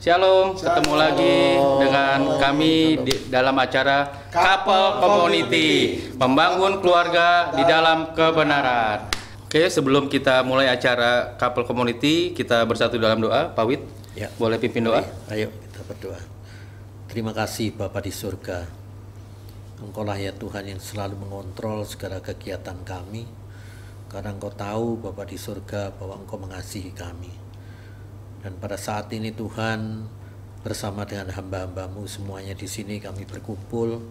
Shalom, ketemu lagi dengan kami dalam acara Couple Community, membangun keluarga di dalam kebenaran. Oke, sebelum kita mulai acara Couple Community, kita bersatu dalam doa. Pak Wid, ya, boleh pimpin doa? Ayo kita berdoa. Terima kasih Bapa di surga. Engkaulah ya Tuhan yang selalu mengontrol segala kegiatan kami. Karena Engkau tahu Bapa di surga bahwa Engkau mengasihi kami. Dan pada saat ini Tuhan, bersama dengan hamba-hambamu semuanya di sini kami berkumpul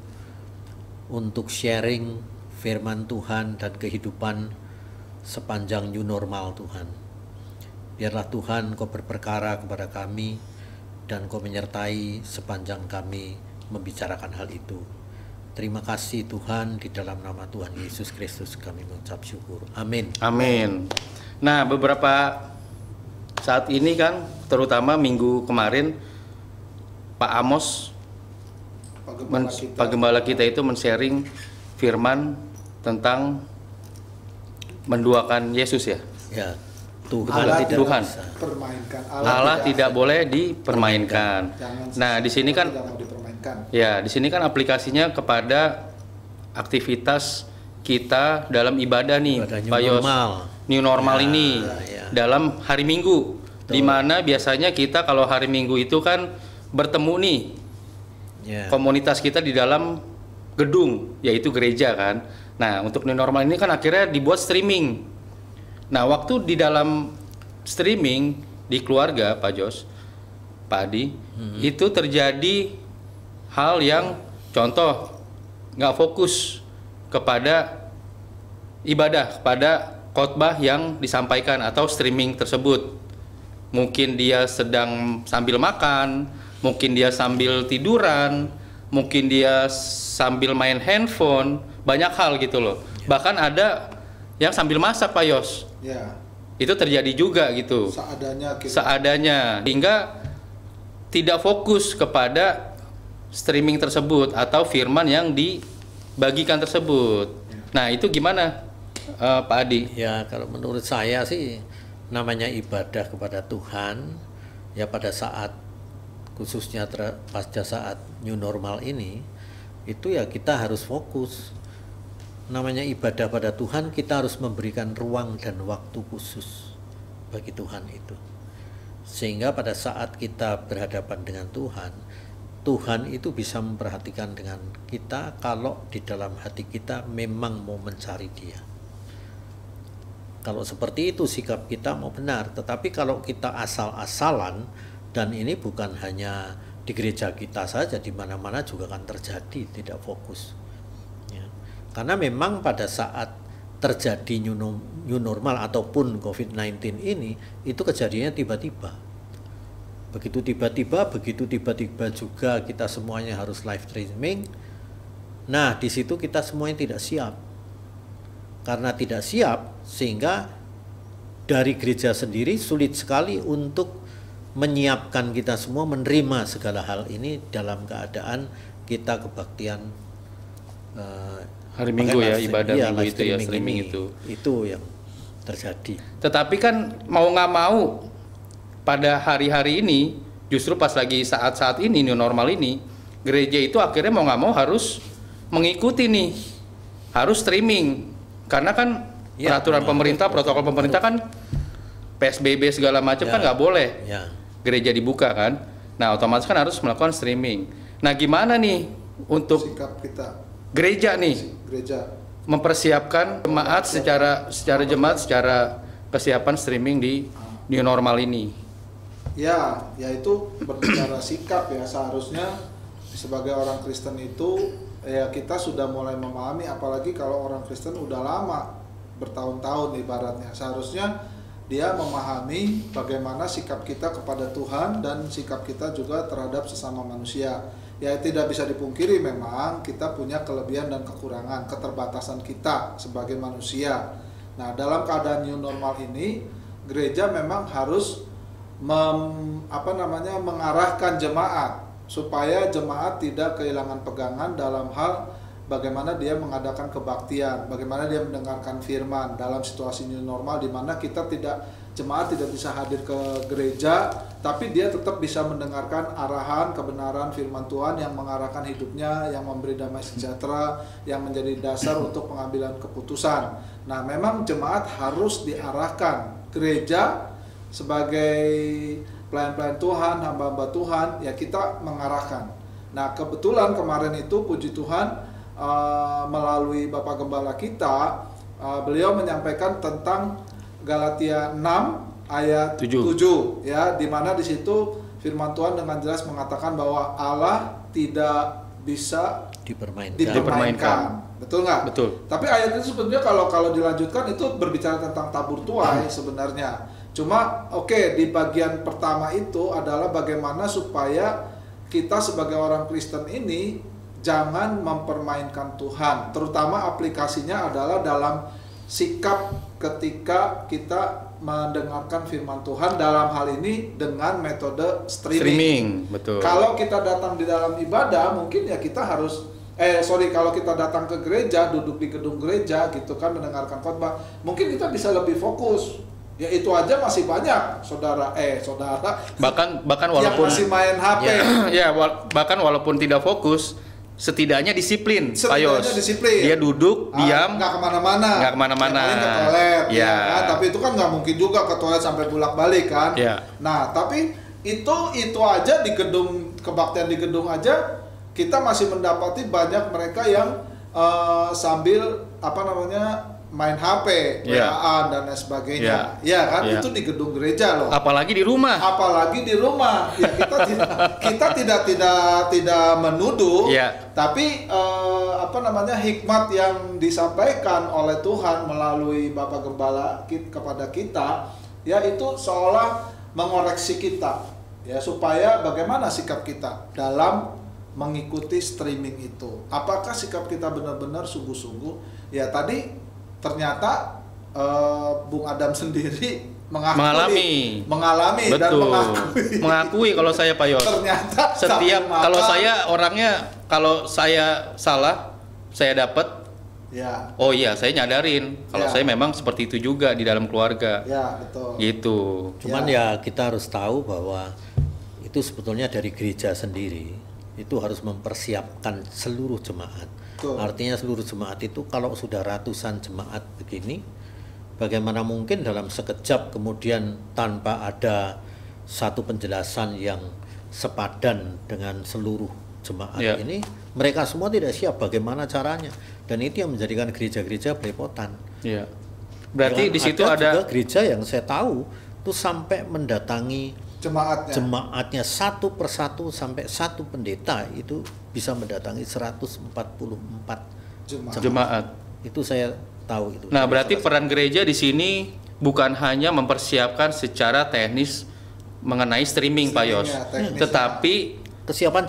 untuk sharing firman Tuhan dan kehidupan sepanjang new normal Tuhan. Biarlah Tuhan Kau berperkara kepada kami dan Kau menyertai sepanjang kami membicarakan hal itu. Terima kasih Tuhan, di dalam nama Tuhan Yesus Kristus kami mengucap syukur. Amin. Amin. Nah, beberapa saat ini kan, terutama minggu kemarin, Pak Amos, Pak Gembala kita itu men-sharing firman tentang menduakan Yesus ya. Ya, Tuhan Allah tidak Tuhan. bisa Permainkan. Allah tidak boleh dipermainkan. Nah, di sini kan, ya, di sini kan aplikasinya kepada aktivitas kita dalam ibadah nih, Pak Yos. New normal ya, ini ya. Dalam hari Minggu, di mana biasanya kita kalau hari Minggu itu kan bertemu nih ya. Komunitas kita di dalam gedung, yaitu gereja kan. Nah, untuk new normal ini kan akhirnya dibuat streaming. Nah, waktu di dalam streaming di keluarga Pak Jos, Pak Adi, itu terjadi hal yang contoh nggak fokus kepada ibadah, kepada khotbah yang disampaikan atau streaming tersebut. Mungkin dia sedang sambil makan, mungkin dia sambil tiduran, mungkin dia sambil main handphone, banyak hal gitu loh. Bahkan ada yang sambil masak, Pak Yos. Ya. Itu terjadi juga gitu. Seadanya. Hingga tidak fokus kepada streaming tersebut atau firman yang dibagikan tersebut. Nah, itu gimana, Pak Adi? Ya, kalau menurut saya sih namanya ibadah kepada Tuhan ya, pada saat khususnya pasca saat new normal ini itu ya kita harus fokus. Namanya ibadah pada Tuhan, kita harus memberikan ruang dan waktu khusus bagi Tuhan itu. Sehingga pada saat kita berhadapan dengan Tuhan, Tuhan itu bisa memperhatikan dengan kita kalau di dalam hati kita memang mau mencari Dia. Kalau seperti itu sikap kita mau benar, tetapi kalau kita asal-asalan, dan ini bukan hanya di gereja kita saja, di mana-mana juga akan terjadi tidak fokus. Ya. Karena memang pada saat terjadi new normal ataupun COVID-19 ini, itu kejadiannya tiba-tiba. Begitu tiba-tiba juga kita semuanya harus live streaming. Nah, di situ kita semuanya tidak siap. Karena tidak siap, sehingga dari gereja sendiri sulit sekali untuk menyiapkan kita semua menerima segala hal ini dalam keadaan kita kebaktian hari Minggu ya, ibadah ya, Minggu itu ya, streaming ini. Itu yang terjadi. Tetapi kan mau nggak mau pada hari-hari ini, justru pas lagi saat-saat ini new normal ini, gereja itu akhirnya mau nggak mau harus mengikuti nih, harus streaming. Karena kan ya, peraturan pemerintah, protokol pemerintah kan PSBB segala macam ya, kan nggak boleh ya. Gereja dibuka kan. Nah, otomatis kan harus melakukan streaming. Nah, gimana nih untuk sikap kita gereja mempersiapkan jemaat secara jemaat secara kesiapan streaming di new normal ini? Ya, yaitu berbicara sikap ya, seharusnya sebagai orang Kristen itu ya kita sudah mulai memahami, apalagi kalau orang Kristen udah lama, bertahun-tahun ibaratnya, seharusnya dia memahami bagaimana sikap kita kepada Tuhan dan sikap kita juga terhadap sesama manusia. Ya, tidak bisa dipungkiri memang kita punya kelebihan dan kekurangan, keterbatasan kita sebagai manusia. Nah, dalam keadaan new normal ini, gereja memang harus mengarahkan jemaat supaya jemaat tidak kehilangan pegangan dalam hal bagaimana dia mengadakan kebaktian, bagaimana dia mendengarkan firman dalam situasi new normal di mana kita tidak jemaat tidak bisa hadir ke gereja, tapi dia tetap bisa mendengarkan arahan kebenaran firman Tuhan yang mengarahkan hidupnya, yang memberi damai sejahtera, yang menjadi dasar untuk pengambilan keputusan. Nah, memang jemaat harus diarahkan. Gereja sebagai pelayan-pelayan Tuhan, hamba-hamba Tuhan, ya kita mengarahkan. Nah, kebetulan kemarin itu puji Tuhan melalui Bapak Gembala kita, beliau menyampaikan tentang Galatia 6 ayat 7 ya, di mana di situ firman Tuhan dengan jelas mengatakan bahwa Allah tidak bisa dipermainkan. Betul nggak? Betul. Tapi ayat itu sebenarnya kalau dilanjutkan itu berbicara tentang tabur tuai sebenarnya. Cuma di bagian pertama itu adalah bagaimana supaya kita sebagai orang Kristen ini jangan mempermainkan Tuhan. Terutama aplikasinya adalah dalam sikap ketika kita mendengarkan firman Tuhan, dalam hal ini dengan metode streaming. Betul. Kalau kita datang di dalam ibadah, mungkin ya kita harus kalau kita datang ke gereja, duduk di gedung gereja gitu kan, mendengarkan khotbah, mungkin kita bisa lebih fokus. Ya itu aja masih banyak saudara bahkan walaupun yang masih main HP. Bahkan walaupun tidak fokus, setidaknya disiplin, Pak Yos. Dia duduk, diam, nggak kemana-mana. Ya, paling ke toilet, ya. Kan? Tapi itu kan nggak mungkin juga ke toilet sampai bolak-balik kan. Ya. Nah, tapi itu aja di gedung kebaktian di gedung aja kita masih mendapati banyak mereka yang sambil main HP, WA-an dan lain sebagainya. Ya kan, itu di gedung gereja loh. Apalagi di rumah. Ya kita tidak menuduh, tapi hikmat yang disampaikan oleh Tuhan melalui Bapak Gembala kepada kita, ya itu seolah mengoreksi kita, ya supaya bagaimana sikap kita dalam mengikuti streaming itu. Apakah sikap kita benar-benar sungguh-sungguh? Ya tadi ternyata Bung Adam sendiri mengalami Betul. Dan mengakui kalau saya Pak Yos. Ternyata setiap kalau saya orangnya, kalau saya salah, saya dapat. Ya. Oh iya, saya nyadarin kalau saya memang seperti itu juga di dalam keluarga. Ya, betul. Gitu. Cuman ya kita harus tahu bahwa itu sebetulnya dari gereja sendiri itu harus mempersiapkan seluruh jemaat. Artinya seluruh jemaat itu kalau sudah ratusan jemaat begini, bagaimana mungkin dalam sekejap kemudian tanpa ada satu penjelasan yang sepadan dengan seluruh jemaat ini, mereka semua tidak siap bagaimana caranya, dan itu yang menjadikan gereja-gereja belepotan. Berarti di situ ada juga gereja yang saya tahu itu sampai mendatangi jemaatnya satu persatu, sampai satu pendeta itu bisa mendatangi 144 jemaat. Itu saya tahu itu. Nah, berarti peran gereja di sini bukan hanya mempersiapkan secara teknis mengenai streaming Pak Yos, tetapi kesiapan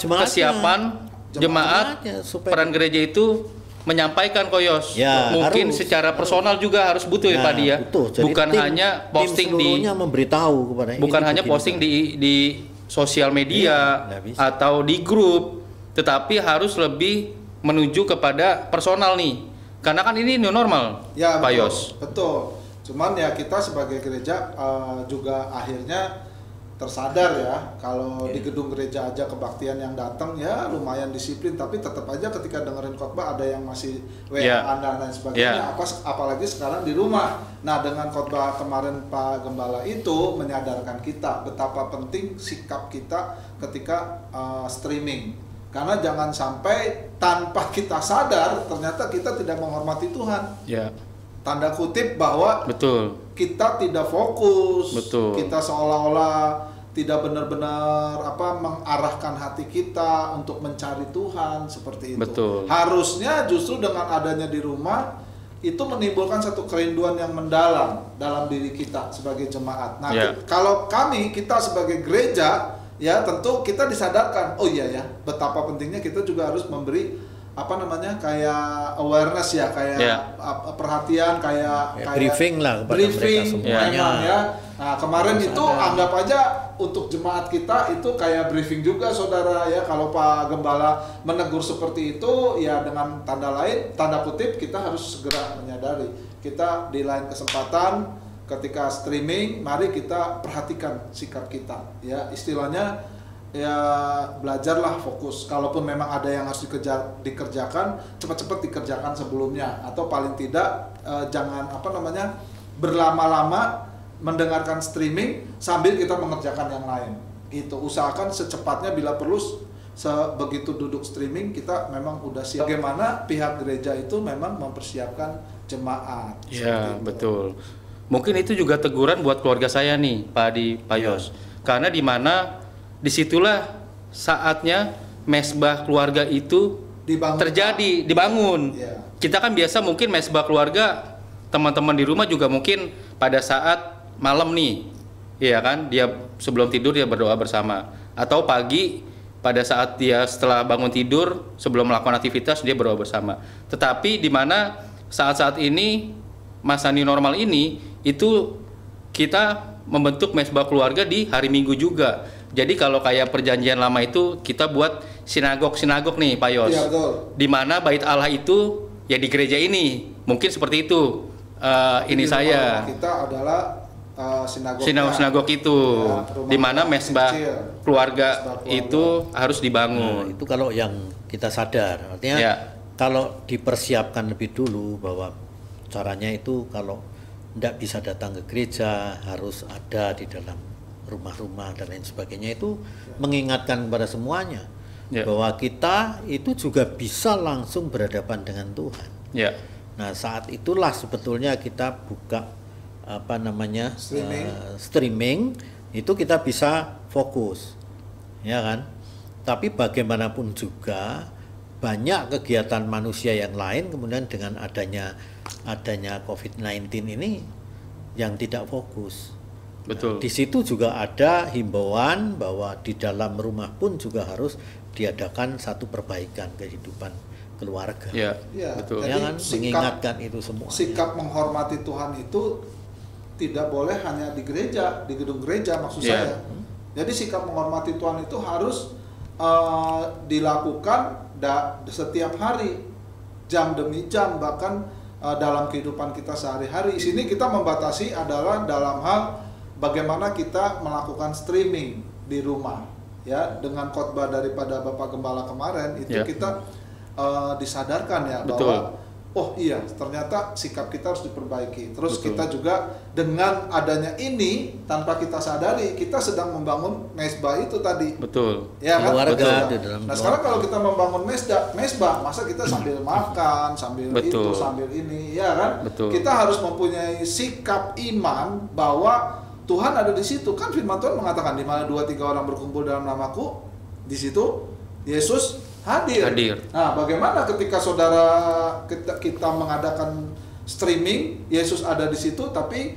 jemaat, peran gereja itu menyampaikan Koyos, mungkin harus, secara personal juga harus butuh ya Pak Dia, bukan hanya posting memberitahu kepada bukan hanya posting di sosial media atau di grup, tetapi harus lebih menuju kepada personal nih, karena kan ini new normal Pak Yos. Betul, cuman ya kita sebagai gereja juga akhirnya tersadar ya, kalau di gedung gereja aja kebaktian yang datang ya lumayan disiplin, tapi tetap aja ketika dengerin khotbah ada yang masih WA-an dan lain sebagainya, apalagi sekarang di rumah. Nah, dengan khotbah kemarin Pak Gembala itu menyadarkan kita betapa penting sikap kita ketika streaming, karena jangan sampai tanpa kita sadar ternyata kita tidak menghormati Tuhan. Tanda kutip bahwa kita tidak fokus, kita seolah-olah tidak benar-benar mengarahkan hati kita untuk mencari Tuhan seperti itu. Harusnya justru dengan adanya di rumah itu menimbulkan satu kerinduan yang mendalam dalam diri kita sebagai jemaat. Nah, kalau kita sebagai gereja ya tentu kita disadarkan, oh iya ya, betapa pentingnya kita juga harus memberi kayak awareness ya, kayak perhatian, kayak briefing lah kepada mereka semuanya. Ya. Nah, kemarin itu anggap aja untuk jemaat kita itu kayak briefing juga saudara ya. Kalau Pak Gembala menegur seperti itu ya, dengan tanda kutip kita harus segera menyadari. Kita di lain kesempatan ketika streaming, mari kita perhatikan sikap kita. Ya, istilahnya ya belajarlah fokus. Kalaupun memang ada yang harus dikerjakan, cepat-cepat dikerjakan sebelumnya. Atau paling tidak jangan berlama-lama mendengarkan streaming sambil kita mengerjakan yang lain. Gitu. Usahakan secepatnya bila perlu begitu duduk streaming kita memang udah siap. Bagaimana pihak gereja itu memang mempersiapkan jemaat. Ya, betul. Mungkin itu juga teguran buat keluarga saya nih, Pak Adi, Pak Yos. Karena di mana disitulah saatnya mesbah keluarga itu dibangun. Ya. Kita kan biasa mungkin mesbah keluarga, teman-teman di rumah juga mungkin pada saat malam nih, ya kan, dia sebelum tidur dia berdoa bersama. Atau pagi pada saat dia setelah bangun tidur sebelum melakukan aktivitas dia berdoa bersama. Tetapi di mana saat-saat ini masa new normal ini itu kita membentuk mesbah keluarga di hari Minggu juga. Jadi kalau kayak perjanjian lama itu kita buat sinagog nih Pak Yos. Ya, di mana bait Allah itu ya di gereja ini. Mungkin seperti itu. Ini saya. Kita adalah sinagog itu. Ya, di mana mesbah keluarga itu harus dibangun. Nah, itu kalau yang kita sadar. Artinya kalau dipersiapkan lebih dulu bahwa caranya itu kalau tidak bisa datang ke gereja harus ada di dalam rumah-rumah dan lain sebagainya, itu mengingatkan kepada semuanya bahwa kita itu juga bisa langsung berhadapan dengan Tuhan. Nah, saat itulah sebetulnya kita buka streaming itu kita bisa fokus, ya kan? Tapi bagaimanapun juga banyak kegiatan manusia yang lain kemudian dengan adanya COVID-19 ini yang tidak fokus. Betul. Di situ juga ada himbauan bahwa di dalam rumah pun juga harus diadakan satu perbaikan kehidupan keluarga. Ya, betul. Jangan mengingatkan itu semua. Sikap menghormati Tuhan itu tidak boleh hanya di gereja, di gedung gereja maksud saya. Jadi sikap menghormati Tuhan itu harus dilakukan setiap hari, jam demi jam, bahkan dalam kehidupan kita sehari-hari. Di sini kita membatasi adalah dalam hal bagaimana kita melakukan streaming di rumah, ya, dengan khotbah daripada Bapak Gembala kemarin itu kita disadarkan ya. Betul. Bahwa oh iya, ternyata sikap kita harus diperbaiki. Terus betul. Kita juga dengan adanya ini tanpa kita sadari kita sedang membangun mesbah itu tadi. Betul. Ya kan? Keluarga. Nah, sekarang kalau kita membangun mesbah, masa kita sambil makan, sambil betul. Itu, sambil ini, ya kan? Betul. Kita harus mempunyai sikap iman bahwa Tuhan ada di situ. Kan firman Tuhan mengatakan di mana 2-3 orang berkumpul dalam namaku, di situ Yesus hadir. Nah, bagaimana ketika saudara kita mengadakan streaming, Yesus ada di situ, tapi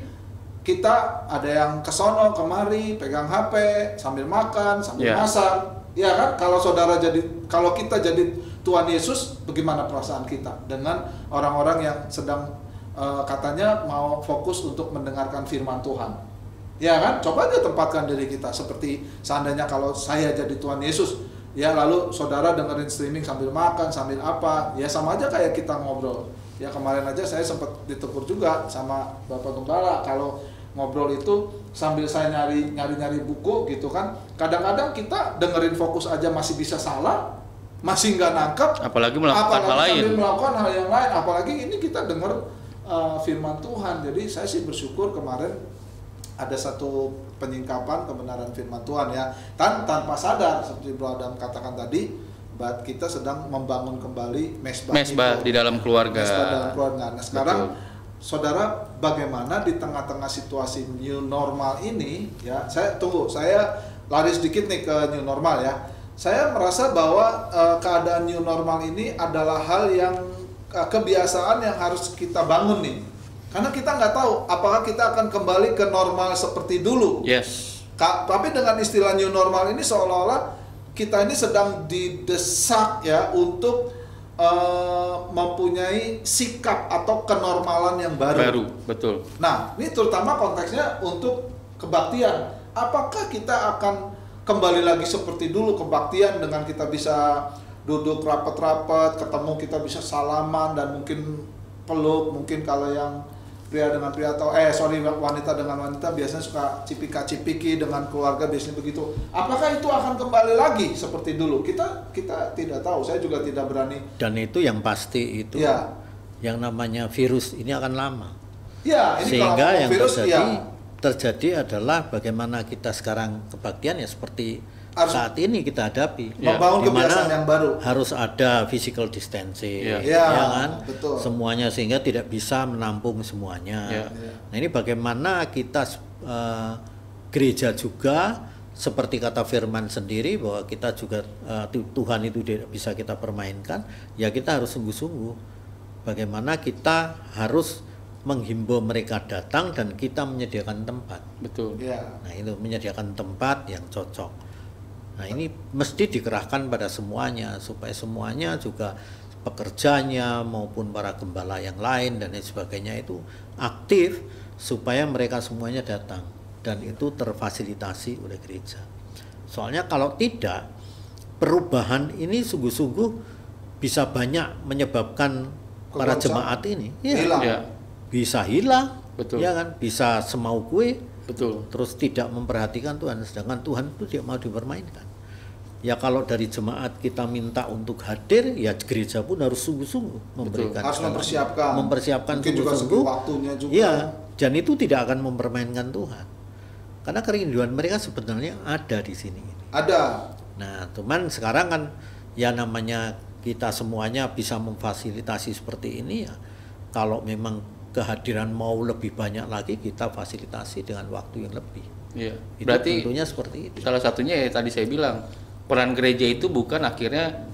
kita ada yang kesono kemari, pegang HP, sambil makan, sambil masak, ya kan? Kalau kita jadi Tuhan Yesus, bagaimana perasaan kita dengan orang-orang yang sedang katanya mau fokus untuk mendengarkan firman Tuhan, ya kan? Coba aja tempatkan diri kita seperti seandainya kalau saya jadi Tuhan Yesus. Ya, lalu saudara dengerin streaming sambil makan, sambil apa, ya sama aja kayak kita ngobrol. Ya, kemarin aja saya sempat ditegur juga sama Bapak Gembala, kalau ngobrol itu sambil saya nyari buku gitu kan. Kadang-kadang kita dengerin fokus aja masih bisa salah, masih nggak nangkep. Apalagi melakukan hal lain. Sambil melakukan hal yang lain, apalagi ini kita dengar firman Tuhan. Jadi saya sih bersyukur kemarin ada satu penyingkapan kebenaran firman Tuhan ya, tanpa sadar seperti Bro Adam katakan tadi, kita sedang membangun kembali mesbah di dalam keluarga. Mesbah dalam keluarga. Nah, sekarang saudara, bagaimana di tengah-tengah situasi new normal ini ya, saya lari sedikit nih ke new normal ya. Saya merasa bahwa keadaan new normal ini adalah hal yang kebiasaan yang harus kita bangun nih. Karena kita nggak tahu apakah kita akan kembali ke normal seperti dulu. Yes. Tapi dengan istilah new normal ini seolah-olah kita ini sedang didesak ya untuk mempunyai sikap atau kenormalan yang baru. Betul. Nah, ini terutama konteksnya untuk kebaktian. Apakah kita akan kembali lagi seperti dulu kebaktian dengan kita bisa duduk rapat-rapat, ketemu kita bisa salaman dan mungkin peluk, mungkin kalau yang pria dengan pria atau wanita dengan wanita biasanya suka cipika-cipiki dengan keluarga, biasanya begitu. Apakah itu akan kembali lagi seperti dulu? Kita tidak tahu. Saya juga tidak berani. Dan itu yang pasti itu Ya. yang namanya virus ini akan lama. Ya, ini Sehingga kalau yang virus terjadi adalah bagaimana kita sekarang kebaktian ya seperti saat ini kita hadapi, membangun kebiasaan yang baru. Harus ada physical distancing, Ya, kan? betul. Semuanya, sehingga tidak bisa menampung semuanya. Ya. Nah ini bagaimana kita gereja juga seperti kata Firman sendiri bahwa kita juga Tuhan itu tidak bisa kita permainkan. Ya kita harus sungguh-sungguh. Bagaimana kita harus menghimbau mereka datang dan kita menyediakan tempat. Betul. Ya. Nah itu menyediakan tempat yang cocok. Nah ini mesti dikerahkan pada semuanya supaya semuanya juga pekerjanya maupun para gembala yang lain dan lain sebagainya itu aktif supaya mereka semuanya datang dan itu terfasilitasi oleh gereja. Soalnya kalau tidak, perubahan ini sungguh-sungguh bisa banyak menyebabkan para jemaat ini bisa hilang, Betul. ya kan, bisa semau gue, Betul. terus tidak memperhatikan Tuhan, sedangkan Tuhan itu tidak mau dipermainkan. Ya kalau dari jemaat kita minta untuk hadir, ya gereja pun harus sungguh-sungguh memberikan, harus mempersiapkan mungkin juga segi waktunya juga. Ya, dan itu tidak akan mempermainkan Tuhan, karena kerinduan mereka sebenarnya ada di sini. Ada. Nah, cuman sekarang kan ya namanya kita semuanya bisa memfasilitasi seperti ini ya. Kalau memang kehadiran mau lebih banyak lagi, kita fasilitasi dengan waktu yang lebih. Iya. Itu Berarti tentunya seperti itu. salah satunya ya tadi saya bilang, peran gereja itu bukan akhirnya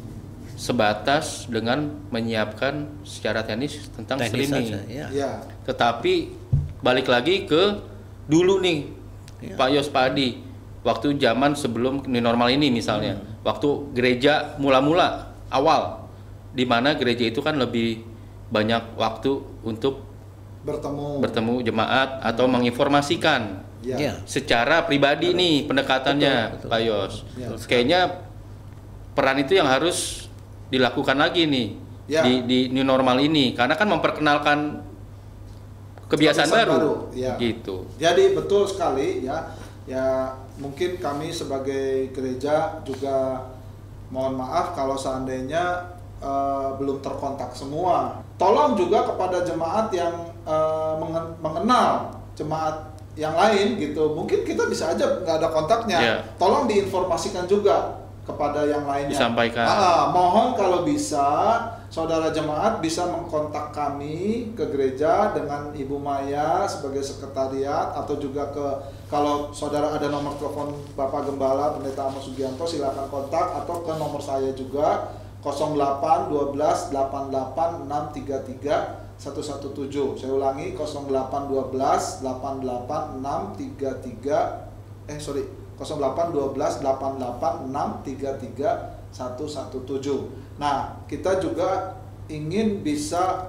sebatas dengan menyiapkan secara teknis tentang streaming. Saja, ya. Ya. Tetapi balik lagi ke dulu nih, Pak Yos, Pak Adi, waktu zaman sebelum new normal ini misalnya, waktu gereja mula-mula awal, di mana gereja itu kan lebih banyak waktu untuk bertemu jemaat atau menginformasikan secara pribadi nih pendekatannya. Betul. Pak Yos. Kayaknya peran itu yang harus dilakukan lagi nih di new normal ini, karena kan memperkenalkan kebiasaan baru. Gitu. Jadi betul sekali ya mungkin kami sebagai gereja juga mohon maaf kalau seandainya belum terkontak semua. Tolong juga kepada jemaat yang mengenal jemaat yang lain gitu. Mungkin kita bisa aja nggak ada kontaknya. Tolong diinformasikan juga kepada yang lainnya. Disampaikan. Mohon kalau bisa saudara jemaat bisa mengkontak kami ke gereja dengan Ibu Maya sebagai sekretariat, atau juga kalau saudara ada nomor telepon Bapak Gembala Pendeta Amos Sugianto, silakan kontak, atau ke nomor saya juga 08 12 88 633 117. Saya ulangi 08 12 88 633 08 12 88 633 117. Nah, kita juga ingin bisa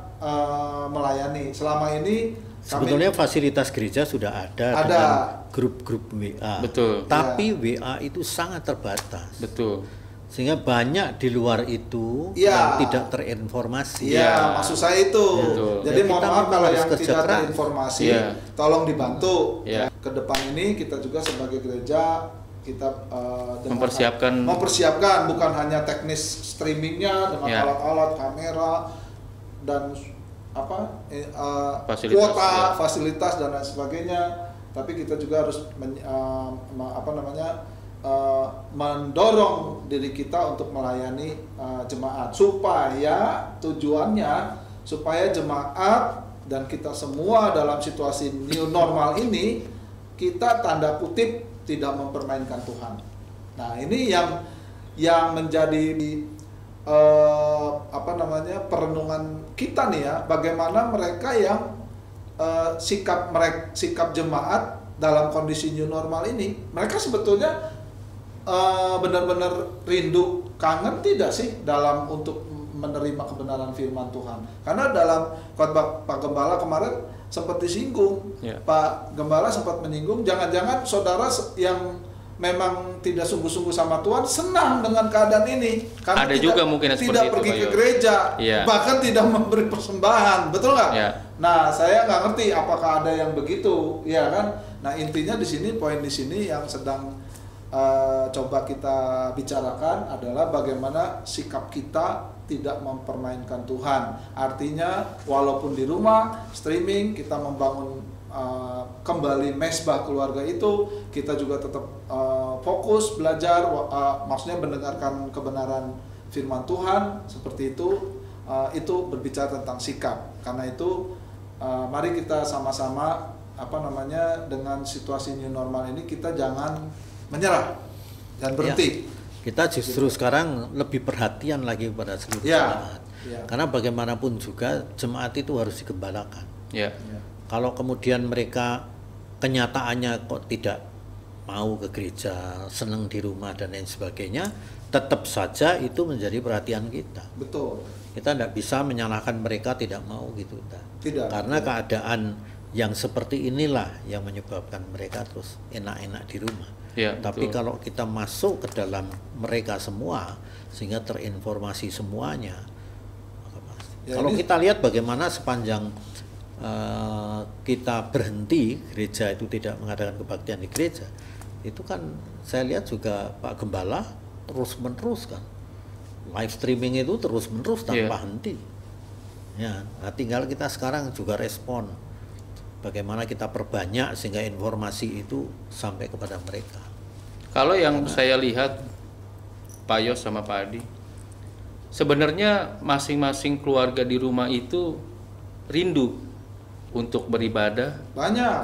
melayani. Selama ini sebetulnya fasilitas gereja sudah ada dengan grup-grup WA. Betul. Tapi WA itu sangat terbatas. Betul. Sehingga banyak di luar itu yang tidak terinformasi. Iya, maksud saya itu. Betul. Jadi mohon maaf kalau yang tidak keras. terinformasi, tolong dibantu. Ke depan ini kita juga sebagai gereja kita mempersiapkan bukan hanya teknis streamingnya dengan alat-alat kamera dan kuota, fasilitas dan lain sebagainya, tapi kita juga harus mendorong diri kita untuk melayani jemaat, supaya tujuannya supaya jemaat dan kita semua dalam situasi new normal ini kita tanda kutip tidak mempermainkan Tuhan. Nah, ini yang menjadi perenungan kita nih ya, bagaimana mereka yang sikap jemaat dalam kondisi new normal ini, mereka sebetulnya benar-benar rindu, kangen tidak sih dalam untuk menerima kebenaran firman Tuhan. Karena dalam khotbah Pak Gembala kemarin sempat disinggung, Pak Gembala sempat menyinggung, jangan-jangan saudara yang memang tidak sungguh-sungguh sama Tuhan senang dengan keadaan ini, karena ada juga mungkin tidak pergi ke gereja, bahkan tidak memberi persembahan, betul nggak? Nah, saya nggak ngerti apakah ada yang begitu, ya kan? Nah, intinya di sini, poin di sini yang sedang coba kita bicarakan adalah bagaimana sikap kita tidak mempermainkan Tuhan. Artinya, walaupun di rumah streaming kita membangun kembali mesbah keluarga itu, kita juga tetap fokus belajar, maksudnya mendengarkan kebenaran firman Tuhan seperti itu berbicara tentang sikap. Karena itu mari kita sama-sama dengan situasi new normal ini kita jangan menyerah dan berhenti. Kita justru sekarang lebih perhatian lagi pada seluruh jemaat. Karena bagaimanapun juga jemaat itu harus digembalakan. Kalau kemudian mereka kenyataannya kok tidak mau ke gereja, senang di rumah dan lain sebagainya, tetap saja itu menjadi perhatian kita. Betul. Kita tidak bisa menyalahkan mereka tidak mau gitu. Tidak. Karena keadaan yang seperti inilah yang menyebabkan mereka terus enak-enak di rumah. Tapi betul. Kalau kita masuk ke dalam mereka semua sehingga terinformasi semuanya, maka pasti. Kalau kita lihat bagaimana sepanjang kita berhenti gereja itu tidak mengadakan kebaktian di gereja, itu kan saya lihat juga Pak Gembala terus menerus kan live streaming itu terus menerus tanpa henti. Nah, tinggal kita sekarang juga respon bagaimana kita perbanyak sehingga informasi itu sampai kepada mereka. Kalau yang saya lihat Pak Yos sama Pak Adi, sebenarnya masing-masing keluarga di rumah itu rindu untuk beribadah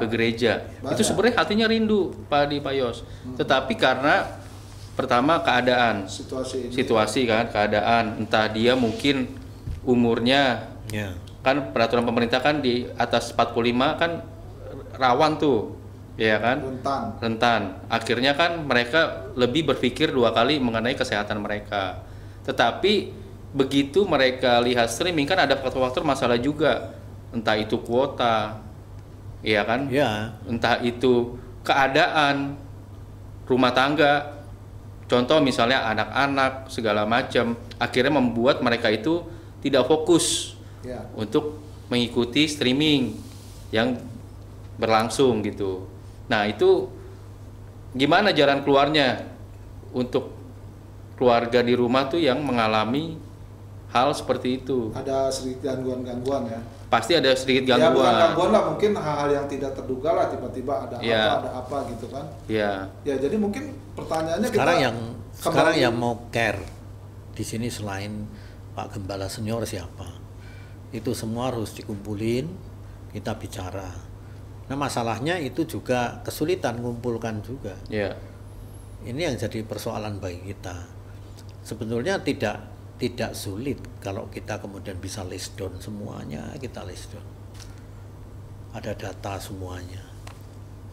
ke gereja. Itu sebenarnya hatinya rindu Pak Adi, Pak Yos. Tetapi karena pertama keadaan, situasi kan, keadaan, entah dia mungkin umurnya, kan peraturan pemerintah kan di atas 45 kan rawan tuh, ya kan, rentan. Akhirnya kan mereka lebih berpikir 2 kali mengenai kesehatan mereka. Tetapi begitu mereka lihat streaming kan ada faktor-faktor masalah juga, entah itu kuota, ya kan, entah itu keadaan rumah tangga. Contoh misalnya anak-anak segala macam, akhirnya membuat mereka itu tidak fokus untuk mengikuti streaming yang berlangsung gitu. Nah, itu gimana jalan keluarnya untuk keluarga di rumah tuh yang mengalami hal seperti itu? Ada sedikit gangguan-gangguan ya. Pasti ada sedikit gangguan. Ya bukan gangguan lah, mungkin hal-hal yang tidak terduga lah, tiba-tiba ada apa gitu kan. Ya jadi mungkin pertanyaannya sekarang yang mau care di sini selain Pak Gembala Senior siapa? Itu semua harus dikumpulin, kita bicara. Nah, masalahnya itu juga kesulitan mengumpulkan juga. Ini yang jadi persoalan bagi kita. Sebetulnya tidak sulit kalau kita kemudian bisa list down semuanya, kita list down. Ada data semuanya.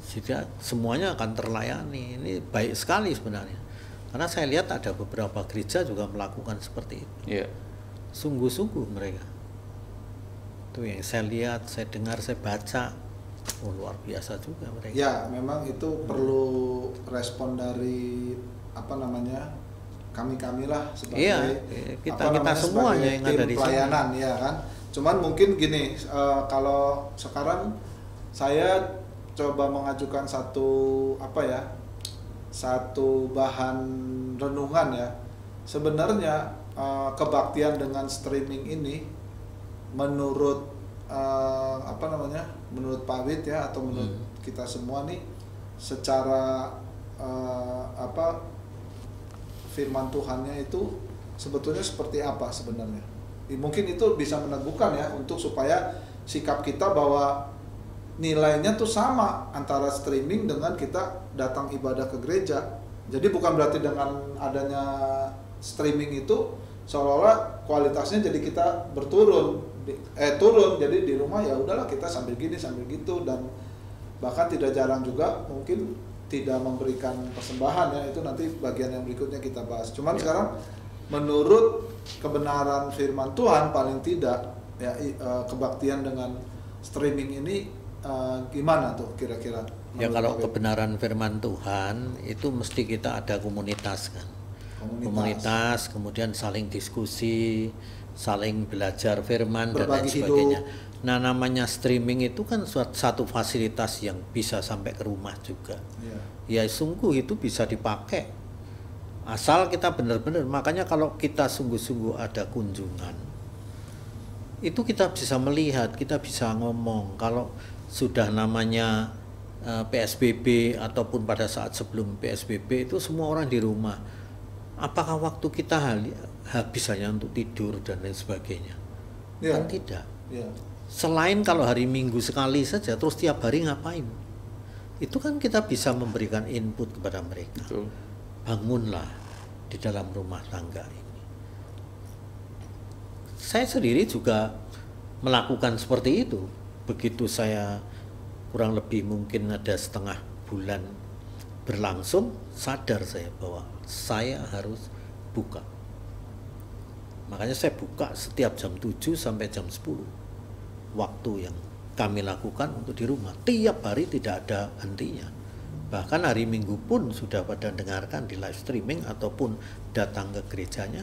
Sehingga semuanya akan terlayani. Ini baik sekali sebenarnya. Karena saya lihat ada beberapa gereja juga melakukan seperti itu. Sungguh-sungguh mereka. Itu yang saya lihat, saya dengar, saya baca. Luar biasa juga mereka. Ya, memang itu perlu respon dari kami lah sebagai kita semuanya yang ada di pelayanan ya kan. Cuman mungkin gini, kalau sekarang saya coba mengajukan satu bahan renungan ya. Sebenarnya kebaktian dengan streaming ini menurut menurut Pak Wid ya, atau menurut kita semua nih, secara firman Tuhannya itu sebetulnya seperti apa sebenarnya? Mungkin itu bisa meneguhkan ya, untuk supaya sikap kita bahwa nilainya tuh sama antara streaming dengan kita datang ibadah ke gereja. Jadi bukan berarti dengan adanya streaming itu seolah-olah kualitasnya jadi kita turun. Jadi di rumah ya udahlah kita sambil gini sambil gitu, dan bahkan tidak jarang juga mungkin tidak memberikan persembahan ya. Itu nanti bagian yang berikutnya kita bahas. Cuman sekarang menurut kebenaran firman Tuhan, paling tidak ya kebaktian dengan streaming ini gimana tuh kira-kira? Ya kalau kebenaran firman Tuhan itu mesti kita ada komunitas kan. Komunitas, kemudian saling diskusi, saling belajar firman dan lain sebagainya. Nah, namanya streaming itu kan satu fasilitas yang bisa sampai ke rumah juga. Ya sungguh itu bisa dipakai. Asal kita benar-benar, makanya kalau kita sungguh-sungguh ada kunjungan, itu kita bisa melihat, kita bisa ngomong. Kalau sudah namanya PSBB ataupun pada saat sebelum PSBB itu semua orang di rumah. Apakah waktu kita habis hanya untuk tidur dan lain sebagainya? Kan tidak. Selain kalau hari Minggu sekali saja, terus tiap hari ngapain? Itu kan kita bisa memberikan input kepada mereka. Betul. Bangunlah di dalam rumah tangga ini. Saya sendiri juga melakukan seperti itu. Begitu saya kurang lebih mungkin ada setengah bulan berlangsung, sadar saya bahwa saya harus buka. Makanya saya buka setiap jam 7 sampai jam 10. Waktu yang kami lakukan untuk di rumah. Tiap hari tidak ada hentinya. Bahkan hari Minggu pun sudah pada dengarkan di live streaming ataupun datang ke gerejanya,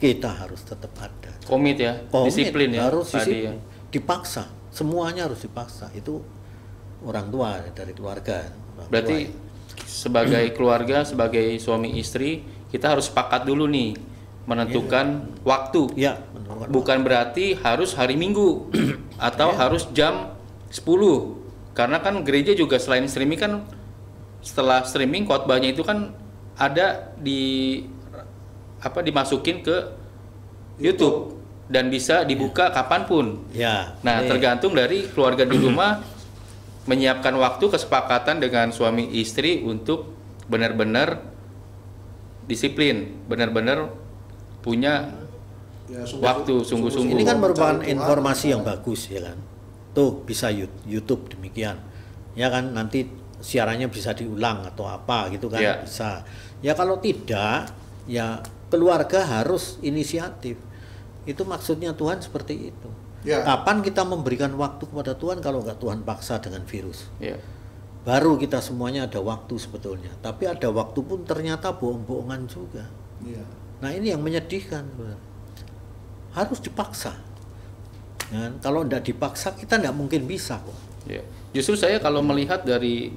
kita harus tetap ada. Komit ya, disiplin ya. Harus disiplin. Ya. Dipaksa, semuanya harus dipaksa. Itu orang tua dari keluarga. Berarti sebagai keluarga, sebagai suami istri, kita harus sepakat dulu nih menentukan waktu. Ya, bukan berarti harus hari Minggu atau harus jam 10. Karena kan gereja juga selain streaming kan, setelah streaming khotbahnya itu kan ada dimasukin ke YouTube dan bisa dibuka kapanpun. Ya. Nah, tergantung dari keluarga di rumah menyiapkan waktu, kesepakatan dengan suami istri untuk benar-benar disiplin, benar-benar punya waktu sungguh-sungguh. Ini kan merupakan informasi yang bagus ya kan. Tuh bisa YouTube demikian. Ya kan, nanti siarannya bisa diulang atau apa gitu kan, bisa. Ya kalau tidak, ya keluarga harus inisiatif. Itu maksudnya Tuhan seperti itu. Kapan kita memberikan waktu kepada Tuhan kalau nggak Tuhan paksa dengan virus? Baru kita semuanya ada waktu sebetulnya. Tapi ada waktu pun ternyata bohong-bohongan juga. Nah ini yang menyedihkan. Harus dipaksa. Ya, kalau tidak dipaksa kita tidak mungkin bisa kok. Justru saya kalau melihat dari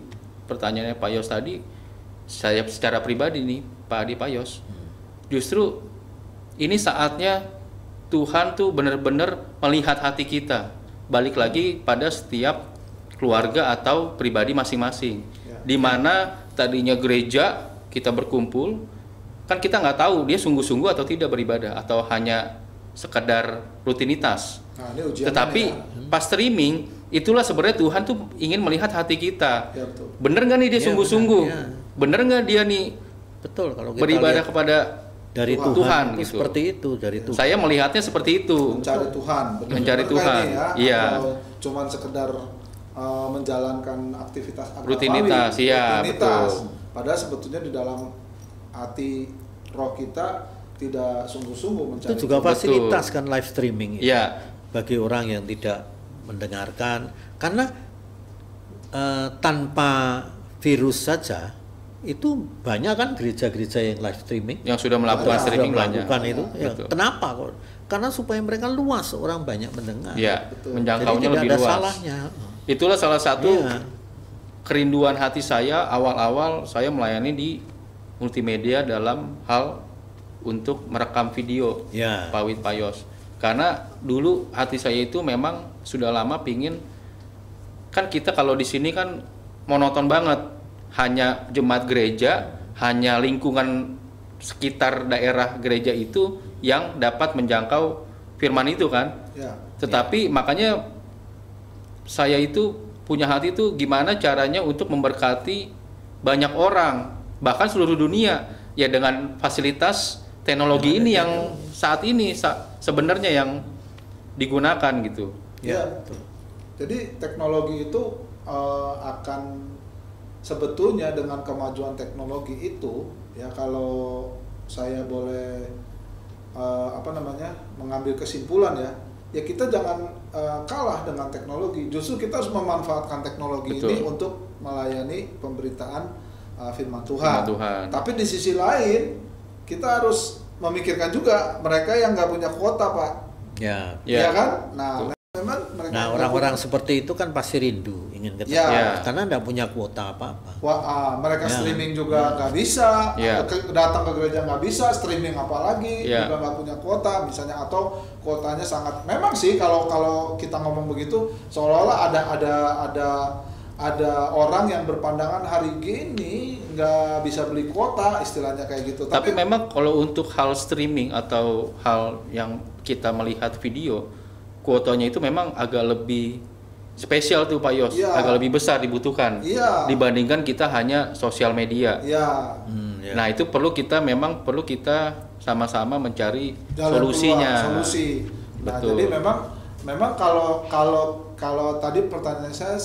pertanyaannya Pak Yos tadi, saya secara pribadi nih Pak Adi, Pak Yos, justru ini saatnya Tuhan tuh benar-benar melihat hati kita. Balik lagi pada setiap keluarga atau pribadi masing-masing. Di mana tadinya gereja kita berkumpul, kan kita nggak tahu dia sungguh-sungguh atau tidak beribadah atau hanya sekedar rutinitas. Tetapi pas streaming itulah sebenarnya Tuhan tuh ingin melihat hati kita. Bener nggak nih dia sungguh-sungguh? Bener nggak dia nih kalau kita beribadah kepada dari Tuhan gitu. Seperti itu dari Tuhan. Saya melihatnya seperti itu. Mencari Tuhan. Mencari Tuhan. Iya. Cuman sekedar menjalankan aktivitas agamawi, rutinitas. Betul. Padahal sebetulnya di dalam hati roh kita tidak sungguh-sungguh mencari. Itu juga fasilitas kan live streaming itu. Bagi orang yang tidak mendengarkan, karena tanpa virus saja itu banyak kan gereja-gereja yang live streaming yang sudah melakukan streaming melakukan itu. Kenapa kok? Karena supaya mereka luas, orang banyak mendengar. Menjangkaunya jadi lebih tidak ada luas. Salahnya. Itulah salah satu kerinduan hati saya awal-awal saya melayani di multimedia dalam hal untuk merekam video Pak Wid, Pak Yos. Karena dulu hati saya itu memang sudah lama pingin, kan kita kalau di sini kan monoton banget, hanya jemaat gereja, hanya lingkungan sekitar daerah gereja itu yang dapat menjangkau firman itu kan. Tetapi makanya saya itu punya hati itu gimana caranya untuk memberkati banyak orang, bahkan seluruh dunia ya dengan fasilitas teknologi ini yang saat ini sebenarnya yang digunakan gitu. Jadi teknologi itu akan sebetulnya dengan kemajuan teknologi itu ya, kalau saya boleh mengambil kesimpulan ya kita jangan kalah dengan teknologi. Justru kita harus memanfaatkan teknologi ini untuk melayani pemberitaan firman Tuhan. Tapi di sisi lain kita harus memikirkan juga mereka yang nggak punya kuota, Pak. Ya kan? Nah, memang mereka Nah, orang-orang seperti itu kan pasti rindu ingin ketemu Ya. karena tidak punya kuota apa-apa. mereka Ya. streaming juga nggak bisa, Ya. datang ke gereja nggak bisa, streaming apalagi, Ya. juga nggak punya kuota misalnya, atau kuotanya sangat. Memang sih kalau kita ngomong begitu seolah-olah ada orang yang berpandangan hari gini nggak bisa beli kuota, istilahnya kayak gitu. Tapi memang kalau untuk hal streaming atau hal yang kita melihat video, kuotanya itu memang agak lebih spesial tuh Pak Yos, Iya. agak lebih besar dibutuhkan dibandingkan kita hanya sosial media. Ya. Ya. Nah itu perlu kita sama-sama mencari Jalan solusinya. keluar, solusi. Nah, Betul. jadi memang kalau tadi pertanyaan saya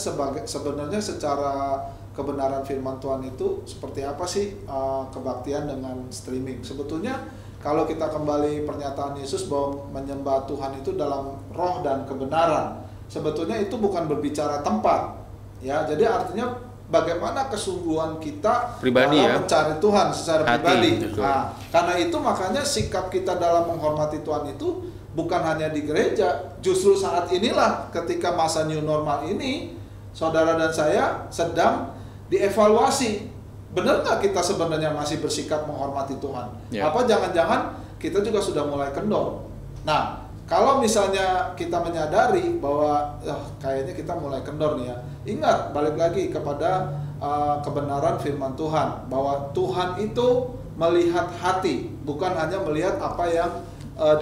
sebenarnya secara kebenaran firman Tuhan itu seperti apa sih kebaktian dengan streaming? Sebetulnya kalau kita kembali pernyataan Yesus bahwa menyembah Tuhan itu dalam roh dan kebenaran, sebetulnya itu bukan berbicara tempat. Ya, jadi artinya bagaimana kesungguhan kita Pribadi, dalam ya, mencari Tuhan secara hati, pribadi. betul. Nah, karena itu makanya sikap kita dalam menghormati Tuhan itu bukan hanya di gereja. Justru saat inilah ketika masa new normal ini, saudara dan saya sedang dievaluasi. Benar nggak kita sebenarnya masih bersikap menghormati Tuhan? Ya. Apa jangan-jangan kita juga sudah mulai kendor? Nah, kalau misalnya kita menyadari bahwa kayaknya kita mulai kendor nih ya, ingat balik lagi kepada kebenaran firman Tuhan bahwa Tuhan itu melihat hati, bukan hanya melihat apa yang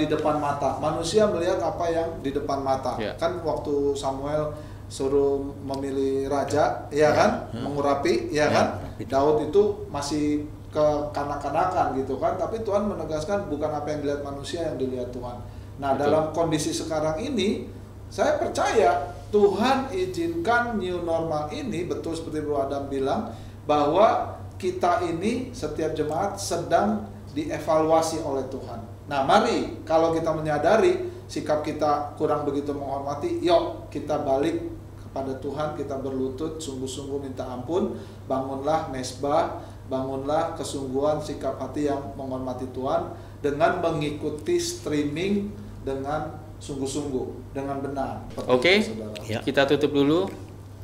di depan mata. Manusia melihat apa yang di depan mata. Ya. Kan waktu Samuel suruh memilih raja, ya kan, mengurapi, ya kan. Daud itu masih kekanak-kanakan gitu kan, tapi Tuhan menegaskan bukan apa yang dilihat manusia yang dilihat Tuhan. Nah, Betul. dalam kondisi sekarang ini, saya percaya Tuhan izinkan new normal ini, betul seperti Bro Adam bilang, bahwa kita ini setiap jemaat sedang dievaluasi oleh Tuhan. Nah, mari kalau kita menyadari sikap kita kurang begitu menghormati, yuk kita balik kepada Tuhan, kita berlutut sungguh-sungguh minta ampun, bangunlah mesbah, bangunlah kesungguhan sikap hati yang menghormati Tuhan dengan mengikuti streaming dengan sungguh-sungguh, dengan benar. Oke, Ya. kita tutup dulu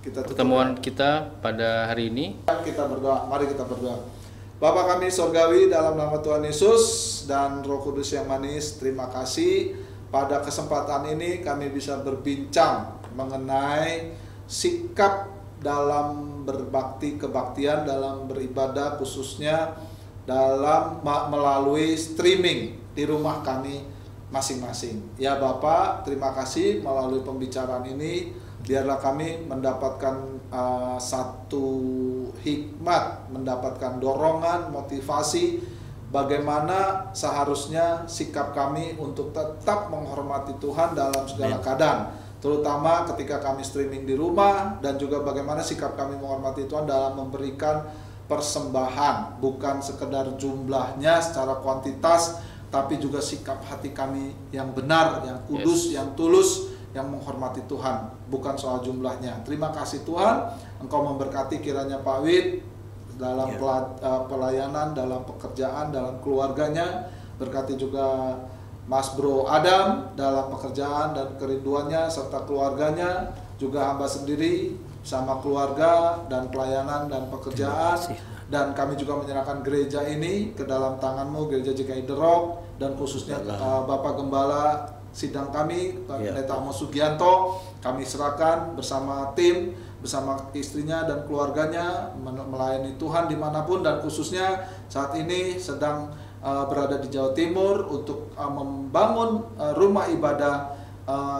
Kita tutup. pertemuan kita pada hari ini. Kita berdoa, mari kita berdoa. Bapa kami sorgawi, dalam nama Tuhan Yesus dan Roh Kudus yang manis, terima kasih pada kesempatan ini kami bisa berbincang mengenai sikap dalam berbakti kebaktian, dalam beribadah, khususnya dalam melalui streaming di rumah kami masing-masing. Ya Bapak, terima kasih melalui pembicaraan ini, biarlah kami mendapatkan satu hikmat, mendapatkan dorongan, motivasi bagaimana seharusnya sikap kami untuk tetap menghormati Tuhan dalam segala keadaan, terutama ketika kami streaming di rumah, dan juga bagaimana sikap kami menghormati Tuhan dalam memberikan persembahan, bukan sekedar jumlahnya secara kuantitas, tapi juga sikap hati kami yang benar, yang kudus, yang tulus, yang menghormati Tuhan, bukan soal jumlahnya. Terima kasih Tuhan, Engkau memberkati kiranya Pak Wid dalam pelayanan, dalam pekerjaan, dalam keluarganya. Berkati juga Mas Bro Adam dalam pekerjaan dan kerinduannya serta keluarganya, juga hamba sendiri sama keluarga dan pelayanan dan pekerjaan. Dan kami juga menyerahkan gereja ini ke dalam tangan-Mu, Gereja GKI The Rock, dan khususnya Bapak Gembala sidang kami, Pendeta Amos Sugianto, kami serahkan bersama tim, bersama istrinya dan keluarganya melayani Tuhan dimanapun, dan khususnya saat ini sedang berada di Jawa Timur untuk membangun rumah ibadah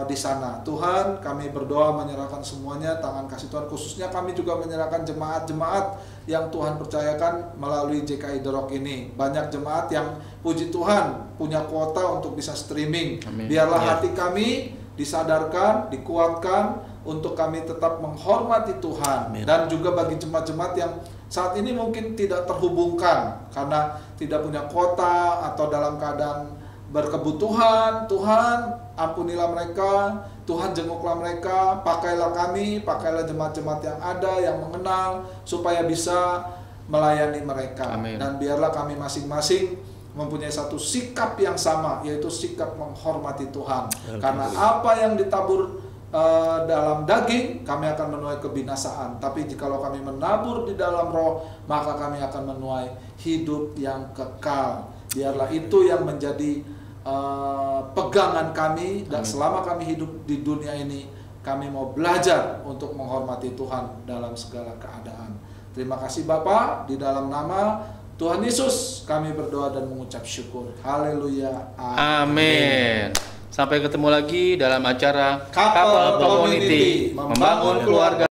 di sana. Tuhan, kami berdoa menyerahkan semuanya tangan kasih Tuhan, khususnya kami juga menyerahkan jemaat-jemaat yang Tuhan percayakan melalui GKI The Rock ini. Banyak jemaat yang puji Tuhan punya kuota untuk bisa streaming. Amin. Biarlah hati kami disadarkan, dikuatkan untuk kami tetap menghormati Tuhan. Amin. Dan juga bagi jemaat-jemaat yang saat ini mungkin tidak terhubungkan karena tidak punya kuota atau dalam keadaan berkebutuhan, Tuhan ampunilah mereka, Tuhan jenguklah mereka, pakailah kami, pakailah jemaat-jemaat yang ada, yang mengenal, supaya bisa melayani mereka. Amin. Dan biarlah kami masing-masing mempunyai satu sikap yang sama, yaitu sikap menghormati Tuhan. Karena apa yang ditabur dalam daging, kami akan menuai kebinasaan. Tapi jikalau kami menabur di dalam roh, maka kami akan menuai hidup yang kekal. Biarlah itu yang menjadi pegangan kami, dan selama kami hidup di dunia ini, kami mau belajar untuk menghormati Tuhan dalam segala keadaan. Terima kasih Bapa, di dalam nama Tuhan Yesus kami berdoa dan mengucap syukur. Haleluya. Amin. Sampai ketemu lagi dalam acara Couple Community, membangun keluarga.